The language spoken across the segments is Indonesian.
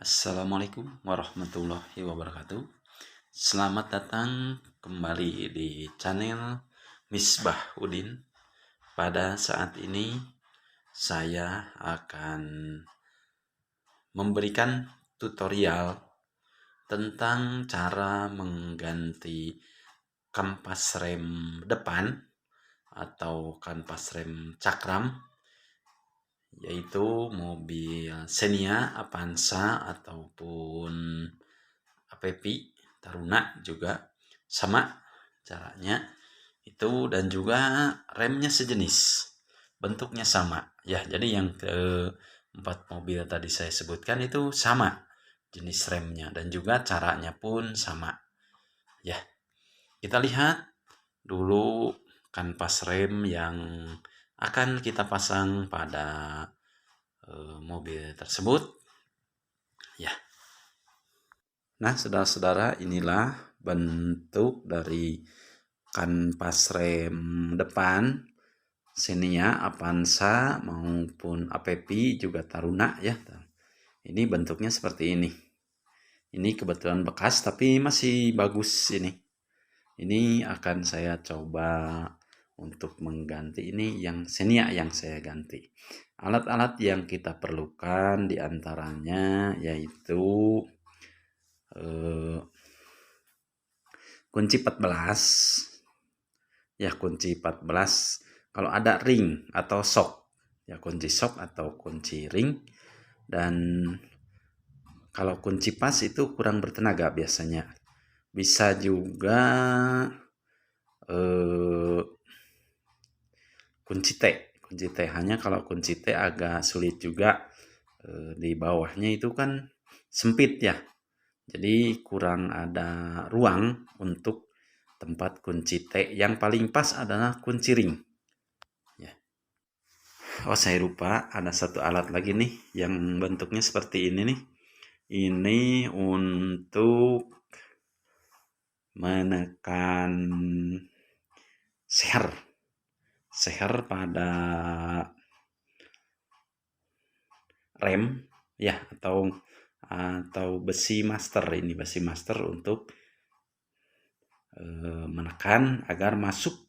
Assalamualaikum warahmatullahi wabarakatuh. Selamat datang kembali di channel Misbah Udin. Pada saat ini saya akan memberikan tutorial tentang cara mengganti kampas rem depan atau kampas rem cakram, yaitu mobil Xenia, Avanza ataupun Apepi, Taruna juga sama caranya itu, dan juga remnya sejenis, bentuknya sama ya. Jadi yang keempat mobil tadi saya sebutkan itu sama jenis remnya dan juga caranya pun sama ya. Kita lihat dulu kanvas rem yang akan kita pasang pada mobil tersebut ya. Nah, saudara-saudara, inilah bentuk dari kanvas rem depan Xenia, Avanza maupun Apepi juga Taruna ya. Ini bentuknya seperti ini. Ini kebetulan bekas tapi masih bagus ini. Ini akan saya coba untuk mengganti, ini yang Xenia yang saya ganti. Alat-alat yang kita perlukan diantaranya yaitu kunci 14 ya, kunci 14. Kalau ada ring atau sok ya, kunci sok atau kunci ring. Dan kalau kunci pas itu kurang bertenaga biasanya. Bisa juga kunci T hanya kalau kunci T agak sulit juga, di bawahnya itu kan sempit ya, jadi kurang ada ruang untuk tempat kunci T. Yang paling pas adalah kunci ring ya. Oh, saya lupa ada satu alat lagi nih yang bentuknya seperti ini nih. Ini untuk menekan seher pada rem ya, atau besi master. Ini besi master untuk menekan agar masuk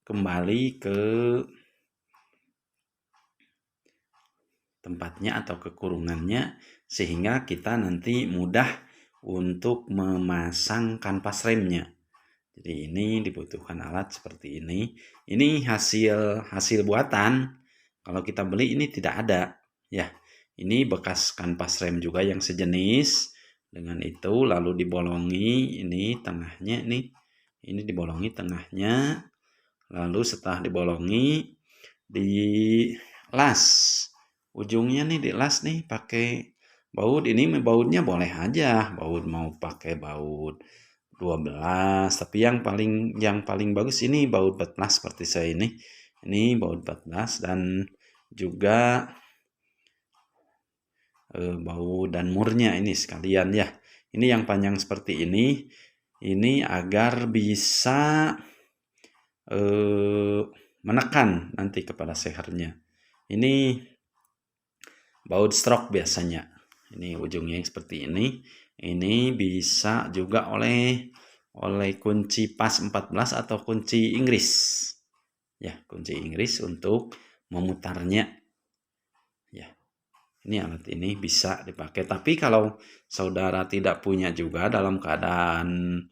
kembali ke tempatnya atau ke kurungannya, sehingga kita nanti mudah untuk memasang kanvas remnya. Jadi ini dibutuhkan alat seperti ini. Ini hasil buatan. Kalau kita beli ini tidak ada ya. Ini bekas kanvas rem juga yang sejenis dengan itu, lalu dibolongi ini tengahnya nih. Ini dibolongi tengahnya. Lalu setelah dibolongi, dilas ujungnya nih, dilas nih pakai baut. Ini bautnya boleh aja, baut mau pakai baut 12, tapi yang paling bagus ini baut 14 seperti saya ini. Ini baut 14 dan juga baut dan murnya ini sekalian ya. Ini yang panjang seperti ini agar bisa menekan nanti kepada sehernya. Ini baut stroke biasanya. Ini ujungnya yang seperti ini. Ini bisa juga oleh kunci pas 14 atau kunci Inggris. Ya, kunci Inggris untuk memutarnya. Ya. Ini alat ini bisa dipakai. Tapi kalau saudara tidak punya juga dalam keadaan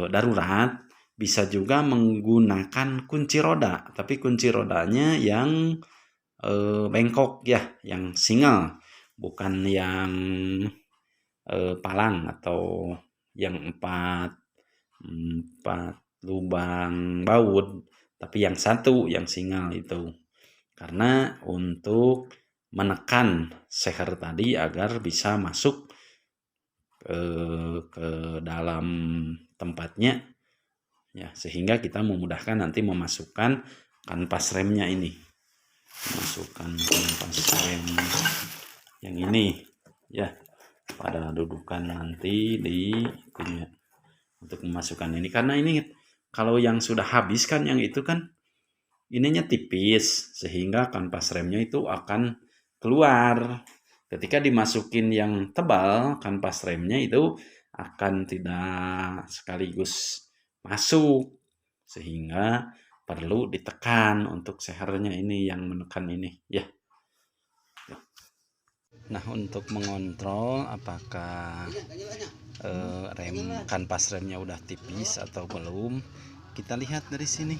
darurat, bisa juga menggunakan kunci roda. Tapi kunci rodanya yang bengkok ya, yang single, bukan yang palang atau yang empat lubang baut, tapi yang satu yang single itu. Karena untuk menekan seher tadi agar bisa masuk ke dalam tempatnya ya, sehingga kita memudahkan nanti memasukkan kanvas remnya ini. Masukkan kanvas rem yang ini ya pada dudukan nanti di punya untuk memasukkan ini. Karena ini kalau yang sudah habis kan, yang itu kan ininya tipis, sehingga kanvas remnya itu akan keluar. Ketika dimasukin yang tebal, kanvas remnya itu akan tidak sekaligus masuk, sehingga perlu ditekan untuk sehernya ini, yang menekan ini ya. Nah, untuk mengontrol apakah kanvas remnya udah tipis atau belum, kita lihat dari sini.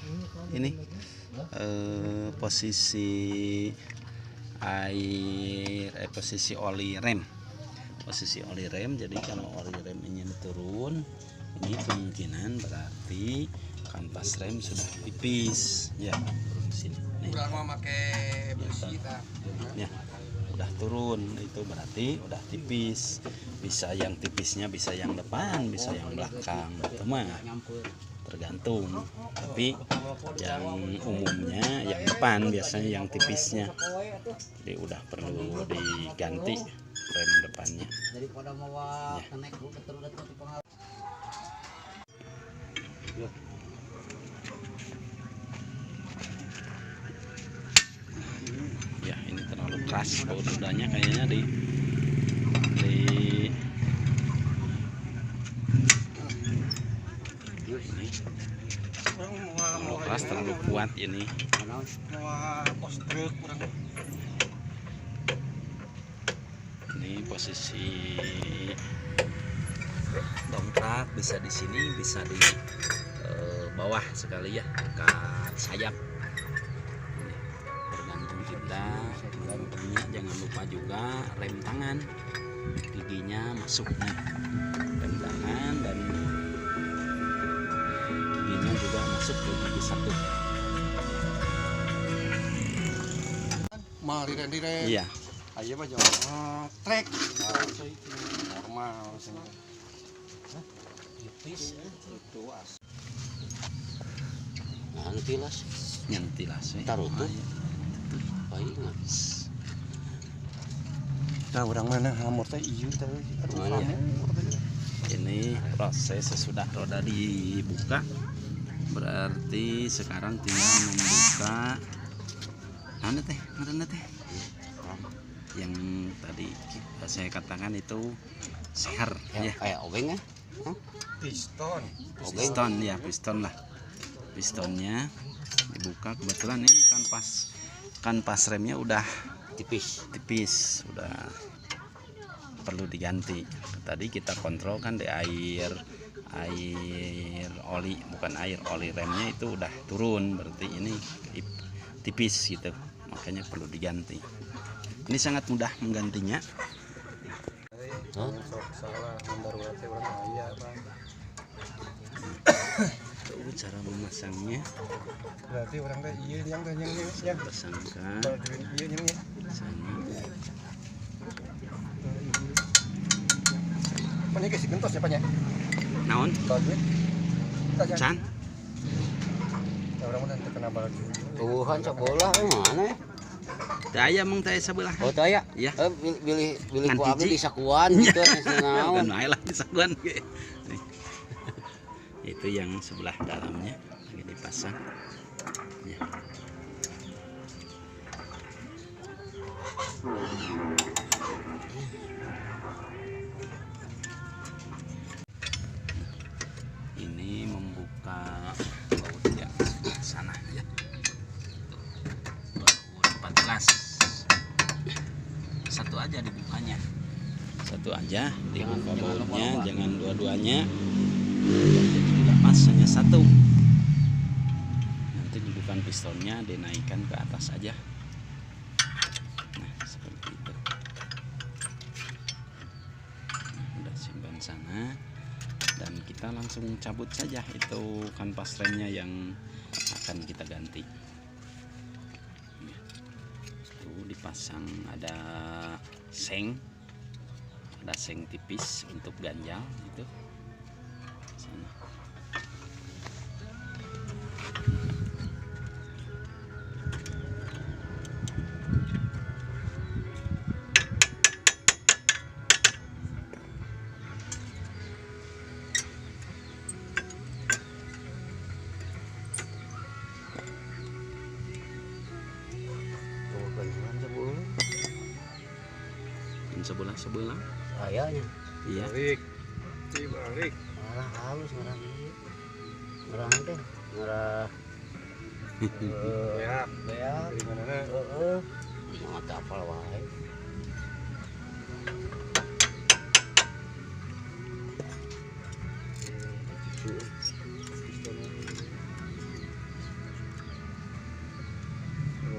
Ini posisi posisi oli rem. Jadi kalau oli rem ingin turun, ini kemungkinan berarti kanvas rem sudah tipis ya. Turun sini nih. Ya, udah turun, itu berarti udah tipis. Bisa yang tipisnya bisa yang depan, bisa yang belakang, itu mah tergantung, tapi yang umumnya yang depan biasanya yang tipisnya, jadi udah perlu diganti rem depannya ya. Ini terlalu keras baut udahnya kayaknya di terlalu kuat ini. Ini posisi dongkrak bisa di sini, bisa di bawah sekali ya, dekat sayap. Ini tergantung kita. Jangan lupa juga rem tangan, giginya masuk nih, rem tangan dan giginya juga masuk ke gigi satu. Iya. Ayo mah jangan trek. Normal sih. Tipis itu as. Nah, Nyentilas. Taruh tuh. Baik ngabis. Nah, orang mana hamur teh ieu teh. Aduh, ini proses sesudah roda dibuka, berarti sekarang tinggal membuka mana teh yang tadi saya katakan itu seher ya, kayak obeng ya, piston ya, piston lah. Pistonnya dibuka, kebetulan ini kanvas remnya udah tipis, udah perlu diganti. Tadi kita kontrol kan di air oli, bukan oli remnya itu udah turun, berarti ini tipis gitu, makanya perlu diganti. Ini sangat mudah menggantinya. Itu cara memasangnya. Berarti orang teh ieu yang pasangkan sana. Pan geus gentos ya pan ya. Naon? Can. Orang mana terkena balik. Tuhan sebelah mana? Daya meng teh sebelah. Oh daya? Ya. Bilih Kan ku abdi hiji. di sakuan gitu naon. Dan lah di saguan. Itu yang sebelah dalamnya lagi dipasang. Ya. Ini membuka baut yang sana ya. Baut 14. Satu aja dibukanya. Satu aja dibuka bautnya, jangan dua-duanya. Jadi dilepas hanya satu. Nanti dudukan pistonnya dinaikkan ke atas aja. Nah, seperti itu. Nah, udah simpan sana. Dan kita langsung cabut saja itu kanvas remnya yang akan kita ganti. Tuh dipasang ada seng tipis untuk ganjal itu. Sana. sebelah. Ayahnya. Iya. Balik. Balik. Marah halus marah ini. Marah teh. Marah. Ya, Beak. dari mana? Heeh. Nggak tapal wae.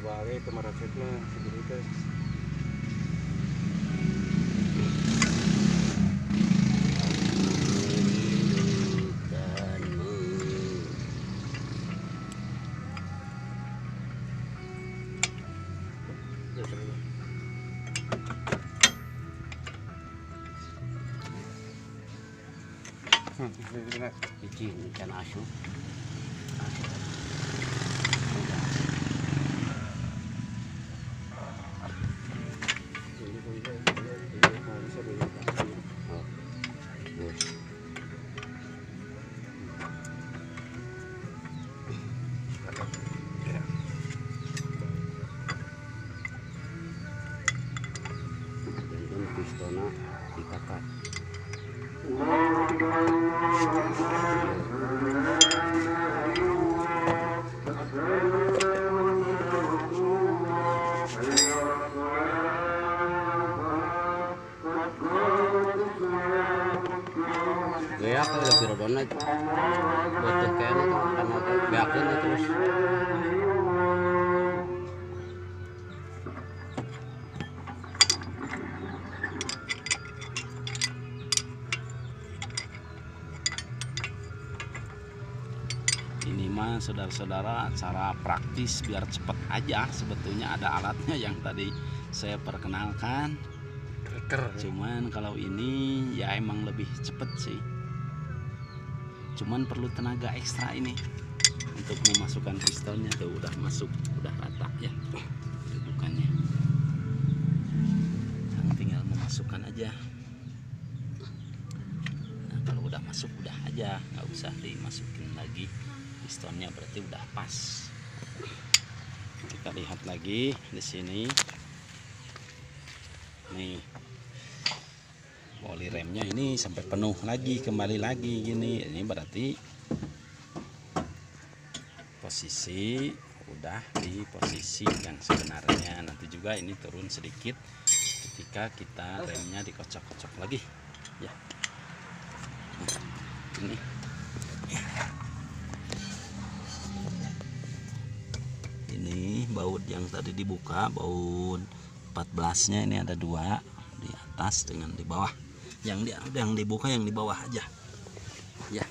Balik ke Maraketna segini teh. Biji ikan asu. Dan pistona dikakak. Beak udah pirodona butuh kayaknya karena beakin terus. Ini mah saudara-saudara cara praktis biar cepet aja, sebetulnya ada alatnya yang tadi saya perkenalkan. Cuman kalau ini ya emang lebih cepet sih, cuman perlu tenaga ekstra ini untuk memasukkan pistonnya. Tuh udah masuk, udah rata ya dudukannya, tinggal memasukkan aja. Nah kalau udah masuk udah aja, nggak usah dimasukin lagi pistonnya, berarti udah pas. Kita lihat lagi di sini nih, oli remnya ini sampai penuh lagi, kembali lagi gini. Ini berarti posisi udah di posisi yang sebenarnya. Nanti juga ini turun sedikit ketika kita remnya dikocok-kocok lagi ya. Ini baut yang tadi dibuka, baut 14-nya ini ada 2 di atas dengan di bawah. Yang dibuka yang di bawah aja ya.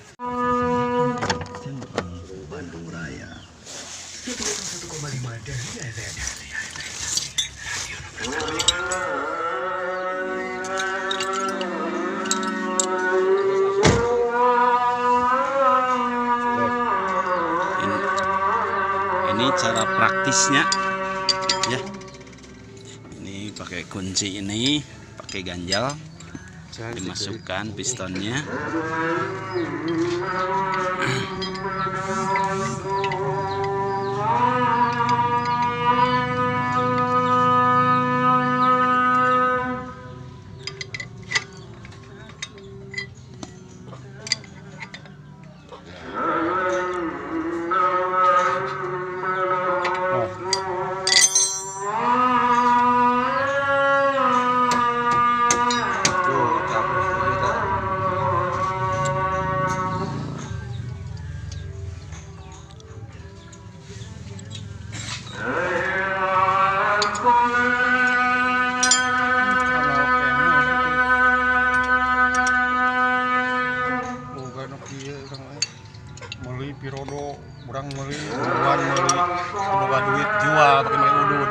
Bandung Raya 1,5 ini cara praktisnya ya. Ini pakai kunci, ini pakai ganjal, dimasukkan pistonnya. Meuli pirodo, urang meuli, buruan meuli, boga duit jual pakai make udud.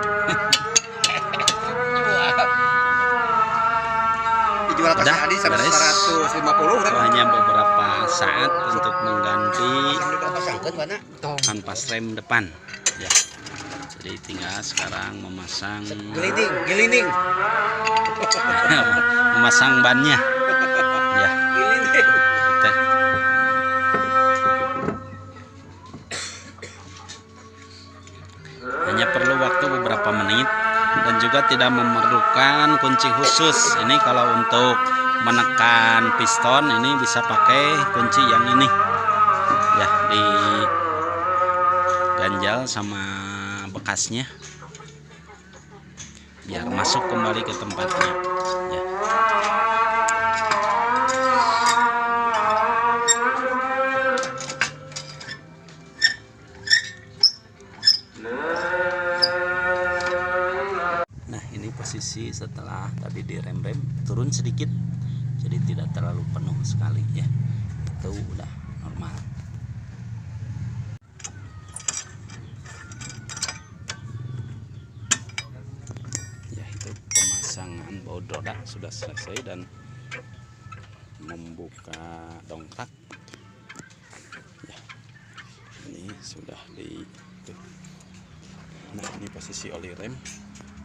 Dijual ke Adi sampai 150 urang. Hanya beberapa saat untuk mengganti Sangkeut mana? kanvas rem depan ya. Jadi tinggal sekarang memasang Gilining. memasang bannya ya. Gilining. Kita hanya perlu waktu beberapa menit dan juga juga tidak memerlukan kunci khusus. Ini kalau untuk menekan piston ini bisa pakai kunci yang ini ya, diganjal sama bekasnya biar masuk kembali ke tempatnya ya. Nah, ini posisi setelah tadi direm-rem turun sedikit, jadi tidak terlalu penuh sekali ya, itu udah normal. Ya, itu pemasangan baut roda sudah selesai dan membuka dongkrak ya, ini sudah nah ini posisi oli rem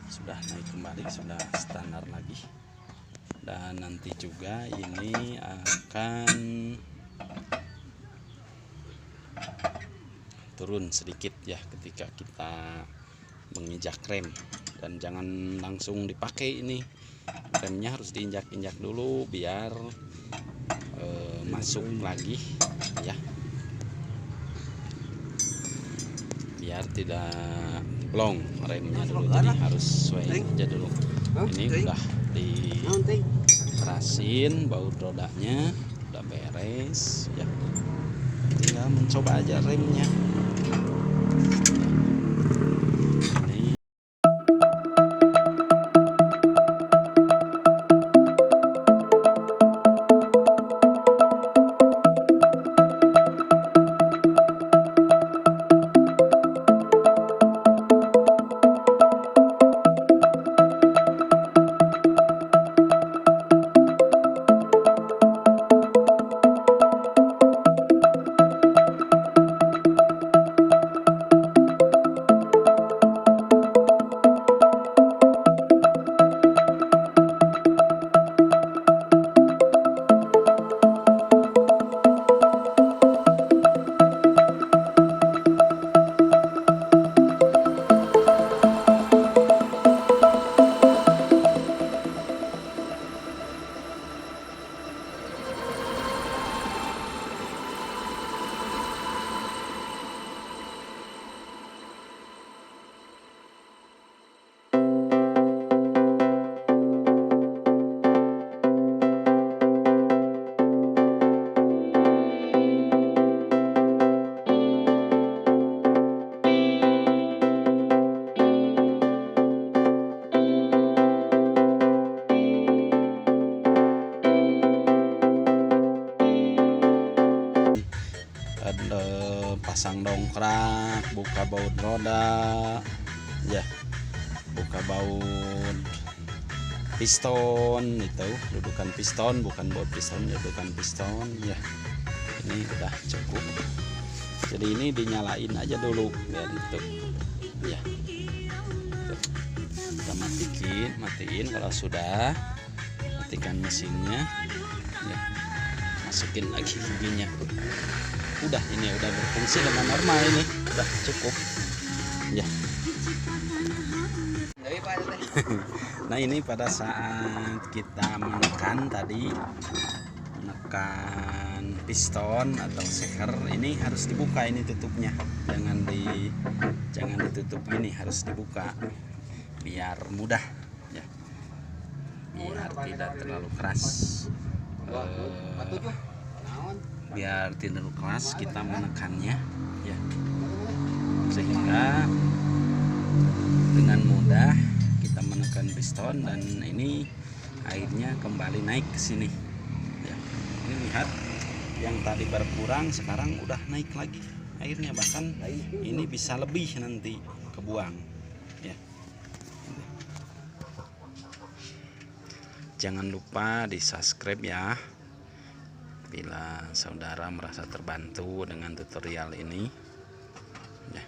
sudah naik kembali, sudah standar lagi. Dan nanti juga ini akan turun sedikit ya ketika kita menginjak rem, dan jangan langsung dipakai ini, remnya harus diinjak-injak dulu biar masuk lagi ya, biar tidak blong remnya dulu, jadi harus sesuai aja dulu. Ini udah dikerasin baut rodanya, udah beres ya, tinggal mencoba aja remnya. Ini pasang dongkrak, buka baut roda ya, buka baut piston, itu dudukan piston, bukan baut piston, dudukan piston ya. Ini udah cukup, jadi ini dinyalain aja dulu biar itu ya. Kita matiin kalau sudah, matikan mesinnya ya, masukin lagi giginya. Udah, ini udah berfungsi dengan normal, ini udah cukup ya. Nah, ini pada saat kita menekan piston atau seker, ini harus dibuka, ini tutupnya, jangan ditutup gini, harus dibuka biar mudah ya, biar tidak terlalu keras. Biar tidak keras kita menekannya ya, sehingga dengan mudah kita menekan piston dan ini airnya kembali naik ke sini ya. Ini lihat, yang tadi berkurang sekarang udah naik lagi airnya, bahkan ini bisa lebih nanti kebuang ya. Jangan lupa di subscribe ya bila saudara merasa terbantu dengan tutorial ini ya.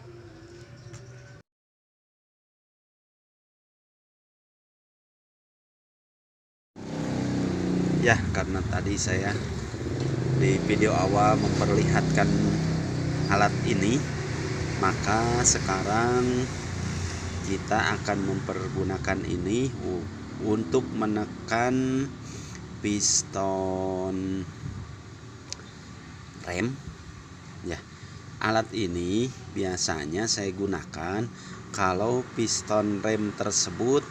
Ya, karena tadi saya di video awal memperlihatkan alat ini, maka sekarang kita akan mempergunakan ini untuk menekan piston rem ya. Alat ini biasanya saya gunakan kalau piston rem tersebut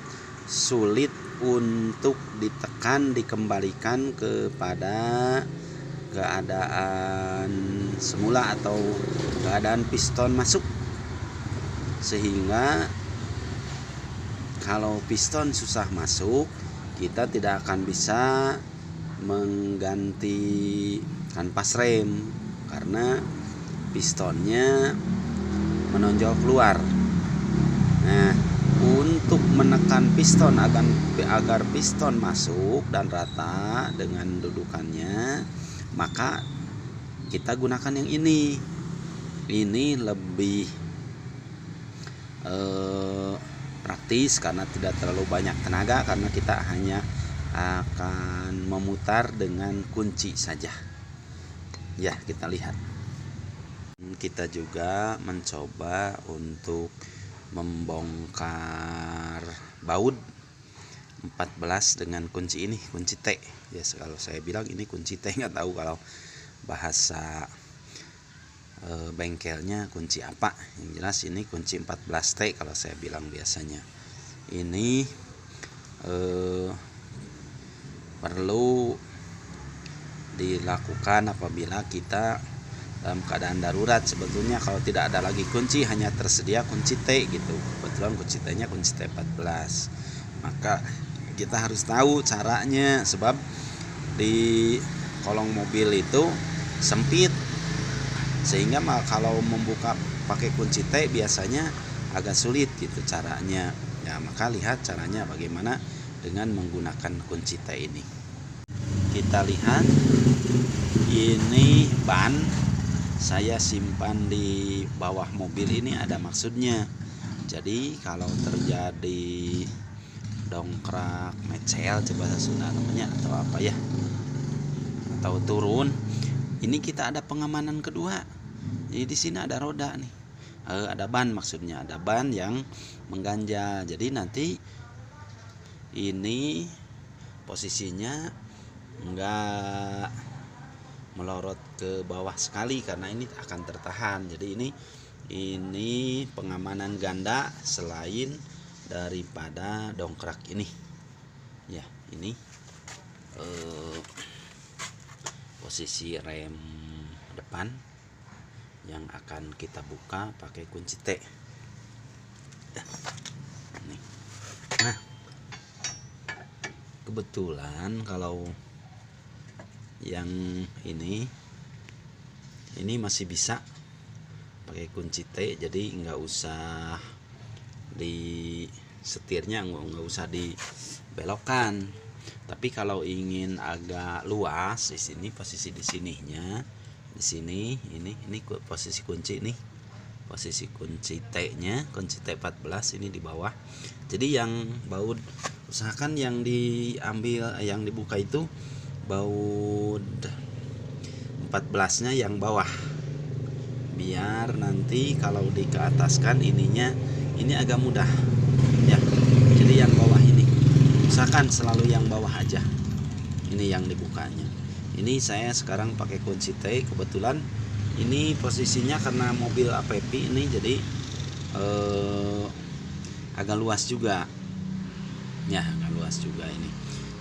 sulit untuk ditekan, dikembalikan kepada keadaan semula atau keadaan piston masuk, sehingga kalau piston susah masuk kita tidak akan bisa mengganti kanvas rem karena pistonnya menonjol keluar. Nah, untuk menekan piston agar piston masuk dan rata dengan dudukannya, maka kita gunakan yang ini. Ini lebih praktis karena tidak terlalu banyak tenaga, karena kita hanya akan memutar dengan kunci saja. Ya, kita lihat. Kita juga mencoba untuk membongkar baut 14 dengan kunci ini, kunci T. Ya, kalau saya bilang ini kunci T, nggak tahu kalau bahasa bengkelnya kunci apa. Yang jelas ini kunci 14T kalau saya bilang biasanya. Ini perlu dilakukan apabila kita dalam keadaan darurat. Sebetulnya kalau tidak ada lagi kunci, hanya tersedia kunci T gitu. Kebetulan kunci T-nya kunci T14. Maka kita harus tahu caranya, sebab di kolong mobil itu sempit, sehingga kalau membuka pakai kunci T biasanya agak sulit gitu caranya. Ya, maka lihat caranya bagaimana dengan menggunakan kunci T ini. Kita lihat, ini ban saya simpan di bawah mobil, ini ada maksudnya. Jadi kalau terjadi dongkrak mecel, bahasa Sunda namanya, atau apa ya, atau turun, ini kita ada pengamanan kedua. Jadi di sini ada roda nih, ada ban, maksudnya ada ban yang mengganjal. Jadi nanti ini posisinya enggak melorot ke bawah sekali karena ini akan tertahan. Jadi ini pengamanan ganda selain daripada dongkrak ini. Ya, ini posisi rem depan yang akan kita buka pakai kunci T. Nah, kebetulan kalau yang ini masih bisa pakai kunci T, jadi nggak usah di setirnya, nggak usah dibelokkan. Tapi kalau ingin agak luas, di sini posisi di sininya, di sini ini posisi kunci nih, posisi kunci T-nya, kunci T14 ini di bawah. Jadi yang baut, usahakan yang diambil, yang dibuka itu baut 14-nya yang bawah, biar nanti kalau dikeataskan ininya, ini agak mudah ya. Jadi yang bawah ini usahakan selalu yang bawah aja, ini yang dibukanya. Ini saya sekarang pakai kunci T, kebetulan ini posisinya karena mobil APP ini, jadi agak luas juga ya, agak luas juga ini,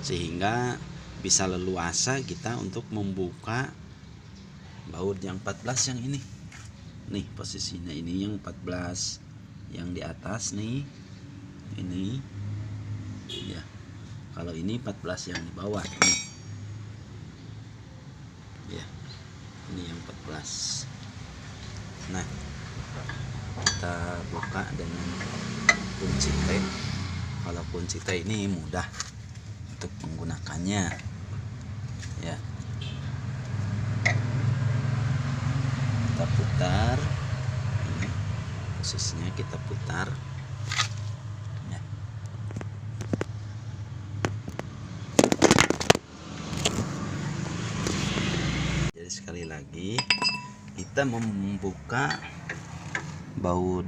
sehingga bisa leluasa kita untuk membuka baut yang 14 yang ini nih, posisinya ini yang 14 yang di atas nih, ini ya. Kalau ini 14 yang di bawah nih ya, ini yang 14. Nah, kita buka dengan kunci T. Kalau kunci T ini mudah untuk menggunakannya ya. Kita putar ini, posisinya kita putar ya. Jadi sekali lagi kita membuka baut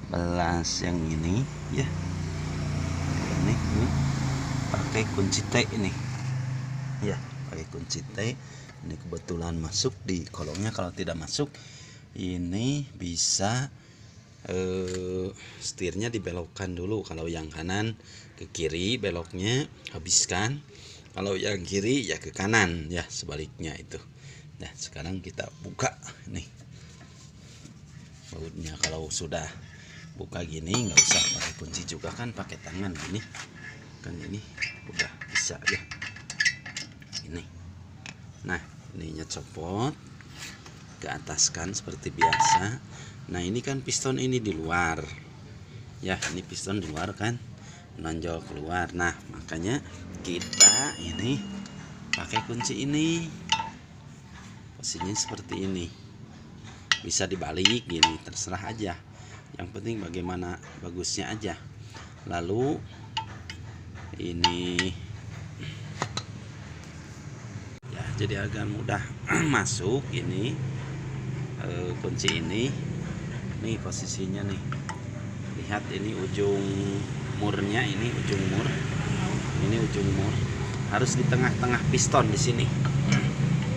yang ini ya. Ini pakai kunci T ini ya, pakai kunci T. Ini kebetulan masuk di kolongnya. Kalau tidak masuk, ini bisa setirnya dibelokkan dulu. Kalau yang kanan ke kiri beloknya habiskan, kalau yang kiri ya ke kanan ya, sebaliknya itu. Nah sekarang kita buka nih bautnya. Kalau sudah buka gini nggak usah pakai kunci juga kan, pakai tangan gini kan, ini udah bisa ya ini. Nah ininya copot ke atas kan seperti biasa. Nah ini kan piston ini di luar ya, ini piston di luar kan, menonjol keluar. Nah makanya kita ini pakai kunci ini, posisinya seperti ini. Bisa dibalik gini, terserah aja, yang penting bagaimana bagusnya aja. Lalu ini ya, jadi agar mudah masuk ini kunci ini. Nih posisinya nih, lihat ini ujung murnya, ini ujung mur, ini ujung mur harus di tengah-tengah piston di sini,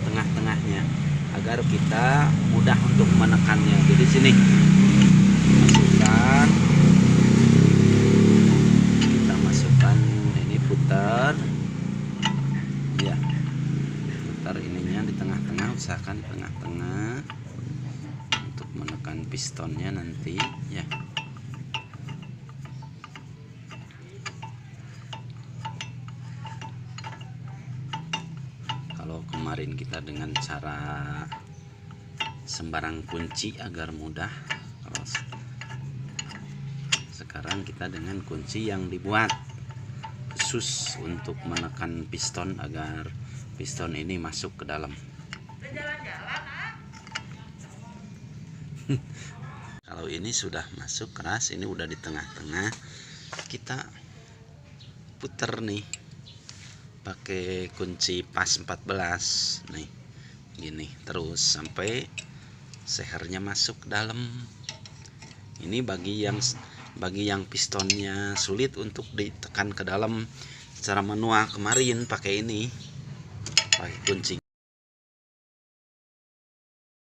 tengah-tengahnya, agar kita mudah untuk menekannya. Jadi sini masukkan, kita masukkan ini, putar ya, putar ininya di tengah-tengah, usahakan di tengah-tengah untuk menekan pistonnya nanti ya. Kalau kemarin kita dengan cara sembarang kunci agar mudah, kalau sekarang kita dengan kunci yang dibuat khusus untuk menekan piston agar piston ini masuk ke dalam. Kalau ini sudah masuk keras, ini udah di tengah-tengah, kita puter nih pakai kunci pas 14 nih gini terus sampai sehernya masuk ke dalam. Ini bagi yang pistonnya sulit untuk ditekan ke dalam secara manual, kemarin pakai ini, pakai kunci